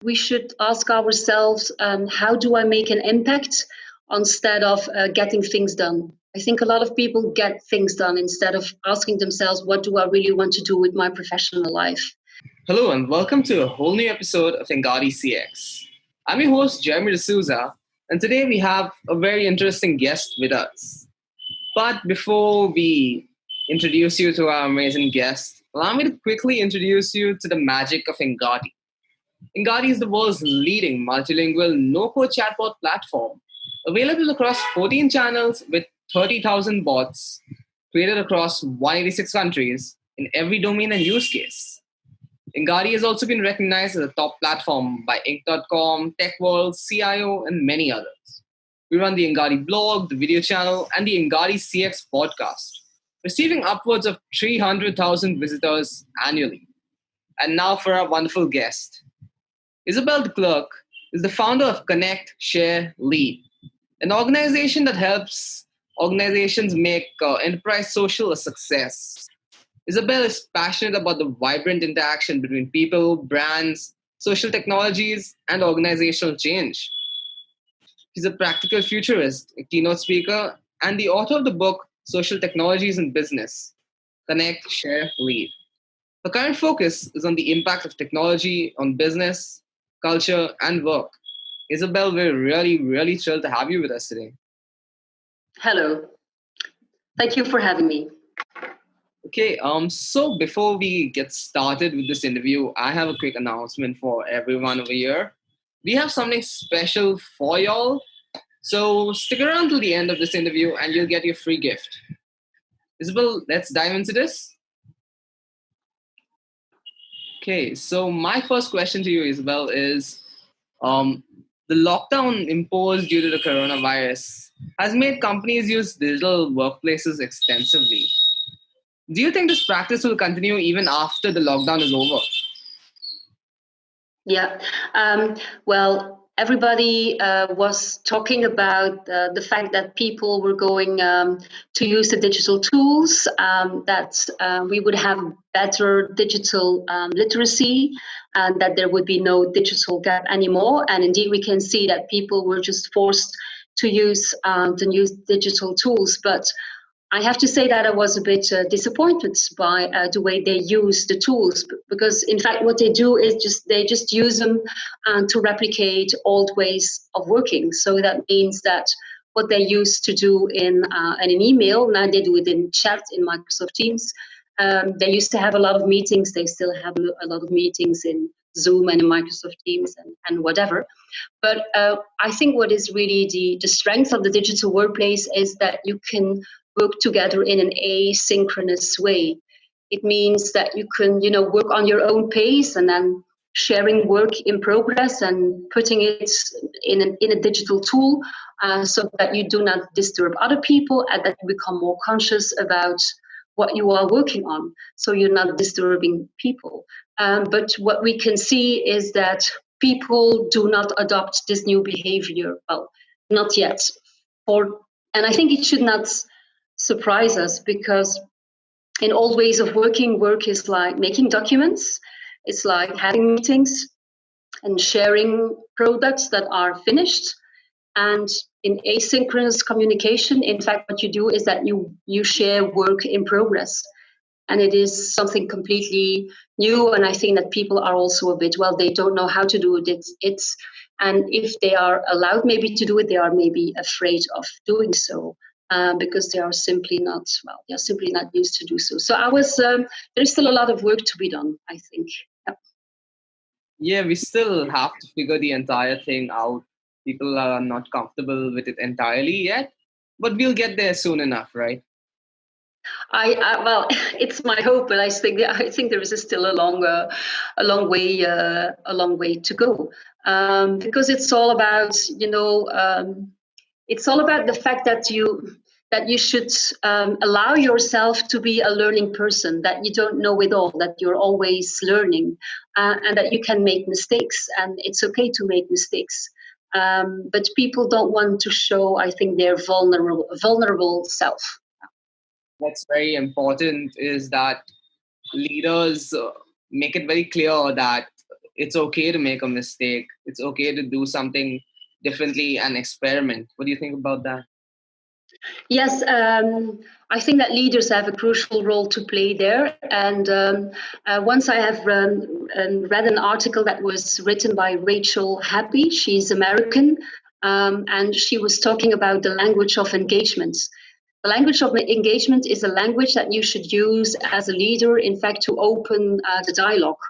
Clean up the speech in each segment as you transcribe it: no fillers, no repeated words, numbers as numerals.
We should ask ourselves, how do I make an impact instead of getting things done? I think a lot of people get things done instead of asking themselves, what do I really want to do with my professional life? Hello and welcome to a whole new episode of Engati CX. I'm your host, Jeremy D'Souza, and today we have a very interesting guest with us. But before we introduce you to our amazing guest, allow me to quickly introduce you to the magic of Engati. Engati is the world's leading multilingual no-code chatbot platform, available across 14 channels with 30,000 bots created across 186 countries in every domain and use case. Engati has also been recognized as a top platform by Inc.com, TechWorld, CIO, and many others. We run the Engati blog, the video channel, and the Engati CX podcast, receiving upwards of 300,000 visitors annually. And now for our wonderful guest. Isabel De Clercq is the founder of Connect, Share, Lead, an organization that helps organizations make enterprise social a success. Isabel is passionate about the vibrant interaction between people, brands, social technologies, and organizational change. She's a practical futurist, a keynote speaker, and the author of the book Social Technologies in Business Connect, Share, Lead. Her current focus is on the impact of technology on business, culture, and work. Isabel, we're really thrilled to have you with us today. Hello. Thank you for having me. Okay, so before we get started with this interview, I have a quick announcement for everyone over here. We have something special for y'all. So stick around till the end of this interview and you'll get your free gift. Isabel, let's dive into this. Okay, so my first question to you, Isabel, is the lockdown imposed due to the coronavirus has made companies use digital workplaces extensively. Do you think this practice will continue even after the lockdown is over? Yeah. Well, everybody was talking about the fact that people were going to use the digital tools, that we would have better digital literacy, and that there would be no digital gap anymore. And indeed, we can see that people were just forced to use the new digital tools. But I have to say that I was a bit disappointed by the way they use the tools, because in fact what they do is they just use them to replicate old ways of working. So that means that what they used to do in an email, now they do it in chat in Microsoft Teams. They used to have a lot of meetings. They still have a lot of meetings in Zoom and in Microsoft Teams and whatever. But I think what is really the strength of the digital workplace is that you can work together in an asynchronous way. It means that you can, work on your own pace and then sharing work in progress and putting it in a digital tool so that you do not disturb other people and that you become more conscious about what you are working on. So you're not disturbing people. But what we can see is that people do not adopt this new behavior. Well, not yet. And I think it should not surprise us, because in old ways of working, work is like making documents, it's like having meetings and sharing products that are finished. And in asynchronous communication, in fact, what you do is that you share work in progress. And it is something completely new. And I think that people are also a bit, they don't know how to do it. And if they are allowed maybe to do it, they are maybe afraid of doing so. Because they are simply not used to do so. So there's still a lot of work to be done, I think. Yeah, we still have to figure the entire thing out. People are not comfortable with it entirely yet, but we'll get there soon enough, right? Well, it's my hope, but I think there is still a long way to go, because it's all about it's all about the fact that you should allow yourself to be a learning person, that you don't know it all, that you're always learning, and that you can make mistakes, and it's okay to make mistakes. But people don't want to show, I think, their vulnerable self. What's very important is that leaders make it very clear that it's okay to make a mistake. It's okay to do something differently and experiment. What do you think about that? Yes, I think that leaders have a crucial role to play there. And once I have read an article that was written by Rachel Happy. She's American, and she was talking about the language of engagement. The language of engagement is a language that you should use as a leader, in fact, to open the dialogue.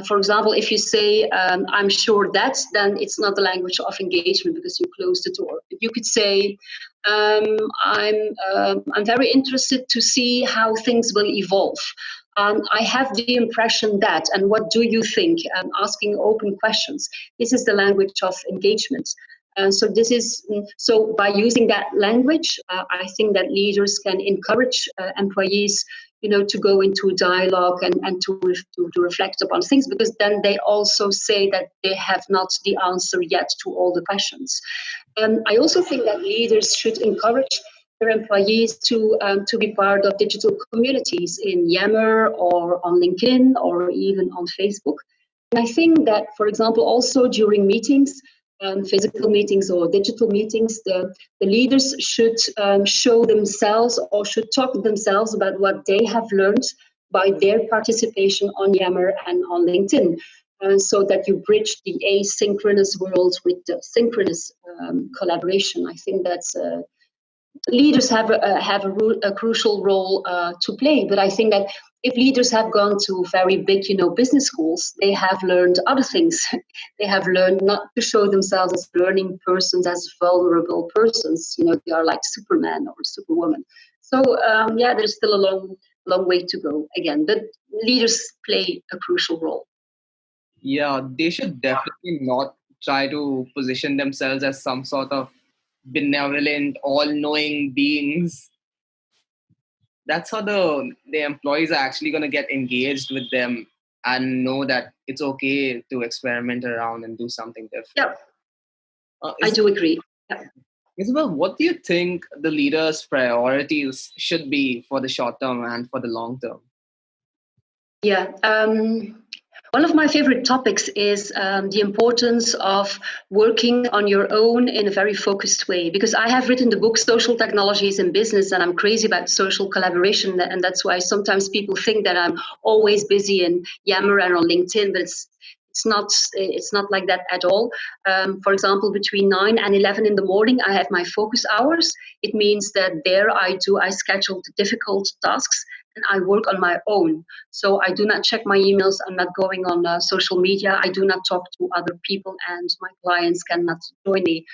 For example, if you say, I'm sure that, then it's not the language of engagement because you close the door. You could say, um, I'm very interested to see how things will evolve. I have the impression that, and what do you think? Asking open questions. This is the language of engagement. So this is so by using that language, I think that leaders can encourage employees, to go into dialogue and to reflect upon things, because then they also say that they have not the answer yet to all the questions. I also think that leaders should encourage their employees to be part of digital communities in Yammer or on LinkedIn or even on Facebook. And I think that, for example, also during meetings, physical meetings or digital meetings, the leaders should show themselves or should talk themselves about what they have learned by their participation on Yammer and on LinkedIn, so that you bridge the asynchronous world with the synchronous collaboration. I think that's leaders have a crucial role to play. But I think that if leaders have gone to very big, business schools, they have learned other things. They have learned not to show themselves as learning persons, as vulnerable persons. They are like Superman or Superwoman. So there's still a long way to go again. But leaders play a crucial role. Yeah, they should definitely not try to position themselves as some sort of benevolent, all-knowing beings. That's how the employees are actually going to get engaged with them and know that it's okay to experiment around and do something different. Yeah, I do agree. Yeah. Isabel, what do you think the leaders' priorities should be for the short term and for the long term? Yeah. One of my favorite topics is the importance of working on your own in a very focused way. Because I have written the book Social Technologies in Business, and I'm crazy about social collaboration. And that's why sometimes people think that I'm always busy in Yammer and on LinkedIn, but it's not like that at all. For example, between 9 and 11 in the morning, I have my focus hours. It means that there I schedule the difficult tasks and I work on my own. So I do not check my emails. I'm not going on social media. I do not talk to other people, and my clients cannot join me.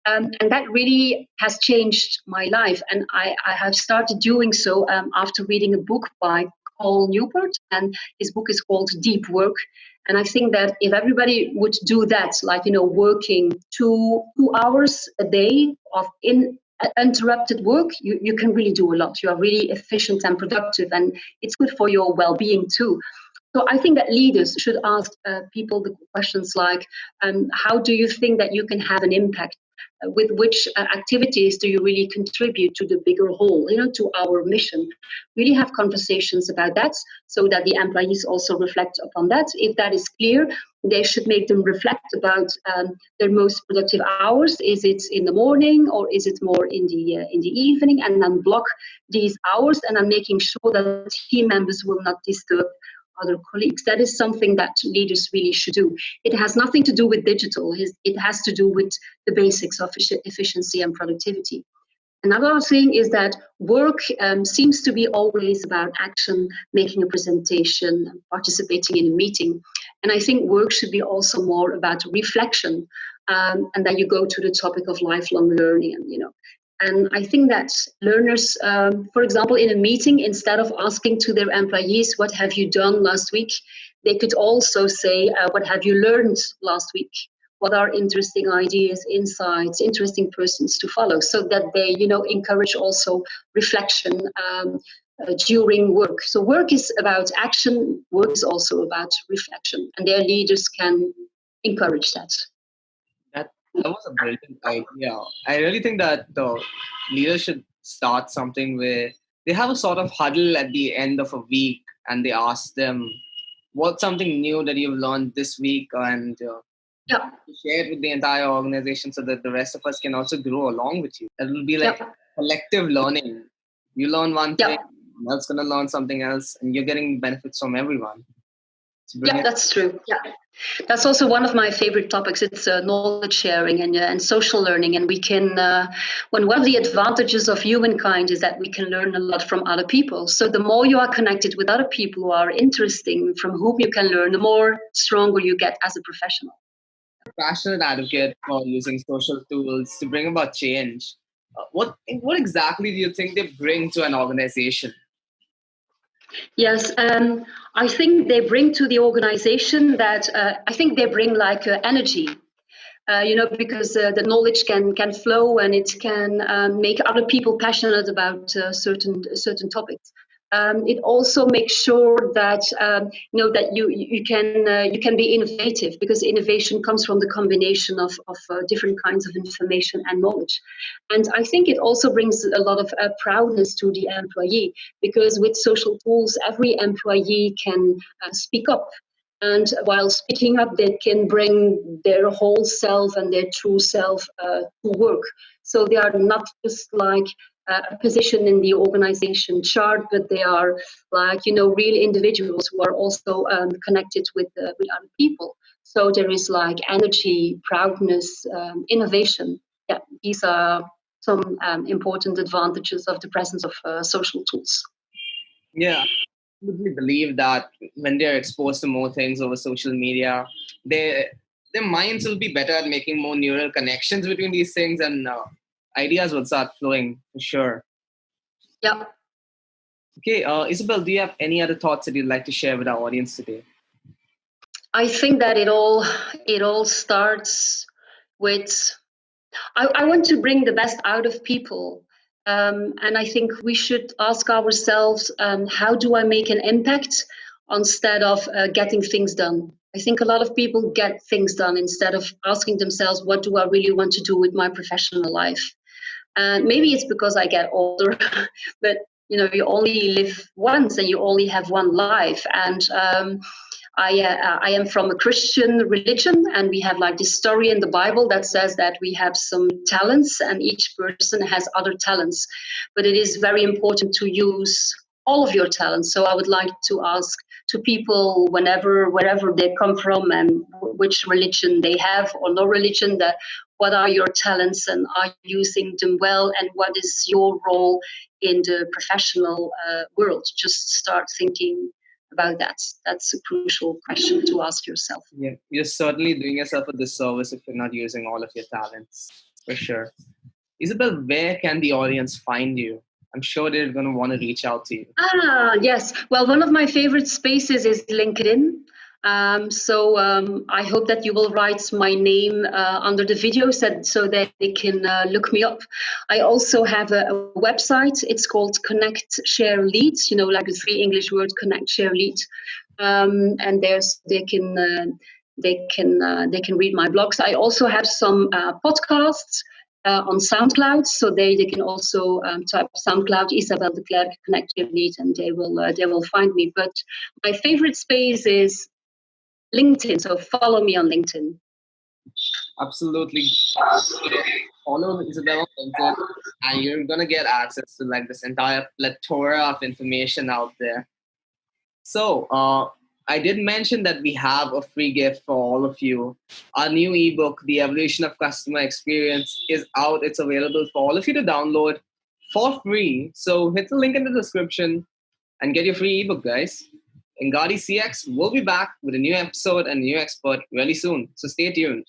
And that really has changed my life. And I have started doing so after reading a book by Paul Newport, and his book is called Deep Work. And I think that if everybody would do that, like, working two hours a day of uninterrupted work, you can really do a lot. You are really efficient and productive, and it's good for your well-being too. So I think that leaders should ask people the questions like, how do you think that you can have an impact? With which activities do you really contribute to the bigger whole, to our mission? Really have conversations about that so that the employees also reflect upon that. If that is clear, they should make them reflect about their most productive hours. Is it in the morning or is it more in the evening? And then block these hours, and then making sure that team members will not disturb other colleagues. That is something that leaders really should do. It has nothing to do with digital. It has to do with the basics of efficiency and productivity. Another thing is that work seems to be always about action, making a presentation, participating in a meeting. And I think work should be also more about reflection. And then you go to the topic of lifelong learning, and I think that learners, for example, in a meeting, instead of asking to their employees, what have you done last week? They could also say, what have you learned last week? What are interesting ideas, insights, interesting persons to follow, so that they, encourage also reflection during work. So work is about action. Work is also about reflection, and their leaders can encourage that. That was a brilliant idea. I really think that the leaders should start something where they have a sort of huddle at the end of a week and they ask them what's something new that you've learned this week, and Yeah, share it with the entire organization so that the rest of us can also grow along with you. It will be like yeah, collective learning. You learn one thing, yeah. someone else gonna learn something else, and you're getting benefits from everyone. It's Yeah, brilliant. that's true. Yeah, that's also one of my favorite topics. It's knowledge sharing and social learning, and we can. One of the advantages of humankind is that we can learn a lot from other people. So the more you are connected with other people who are interesting, from whom you can learn, the more stronger you get as a professional. Passionate advocate for using social tools to bring about change. What exactly do you think they bring to an organization? Yes, I think they bring to the organization that I think they bring like energy. Because the knowledge can flow and it can make other people passionate about certain topics. It also makes sure that that you can be innovative, because innovation comes from the combination of different kinds of information and knowledge. And I think it also brings a lot of proudness to the employee, because with social tools, every employee can speak up, and while speaking up, they can bring their whole self and their true self to work. So they are not just like a position in the organization chart, but they are like, real individuals who are also connected with other people. So there is like energy, proudness, innovation. Yeah, these are some important advantages of the presence of social tools. Yeah, I absolutely believe that when they're exposed to more things over social media, they their minds will be better at making more neural connections between these things, and ideas will start flowing for sure. Yeah. Okay, Isabel, do you have any other thoughts that you'd like to share with our audience today? I think that it all starts with I want to bring the best out of people. And I think we should ask ourselves, how do I make an impact instead of getting things done? I think a lot of people get things done instead of asking themselves, what do I really want to do with my professional life? And maybe it's because I get older, but you only live once and you only have one life. And I am from a Christian religion, and we have like this story in the Bible that says that we have some talents, and each person has other talents. But it is very important to use all of your talents. So I would like to ask to people, wherever they come from and which religion they have or no religion, that what are your talents and are you using them well, and what is your role in the professional world? Just start thinking about that. That's a crucial question to ask yourself. Yeah, you're certainly doing yourself a disservice if you're not using all of your talents, for sure. Isabel, where can the audience find you? I'm sure they're going to want to reach out to you. Yes. Well, one of my favorite spaces is LinkedIn. So I hope that you will write my name under the video so that they can look me up. I also have a website. It's called Connect Share Lead. Like the three English words: Connect Share Lead. And there's they can read my blogs. I also have some podcasts on SoundCloud, so they can also type SoundCloud Isabel De Clercq Connect Your Lead, and they will find me. But my favorite space is LinkedIn, so follow me on LinkedIn. Absolutely. Follow Isabel on LinkedIn, and you're going to get access to like this entire plethora of information out there. So, I did mention that we have a free gift for all of you. Our new ebook, The Evolution of Customer Experience, is out. It's available for all of you to download for free. So, hit the link in the description and get your free ebook, guys. Engati CX will be back with a new episode and a new expert really soon. So, stay tuned.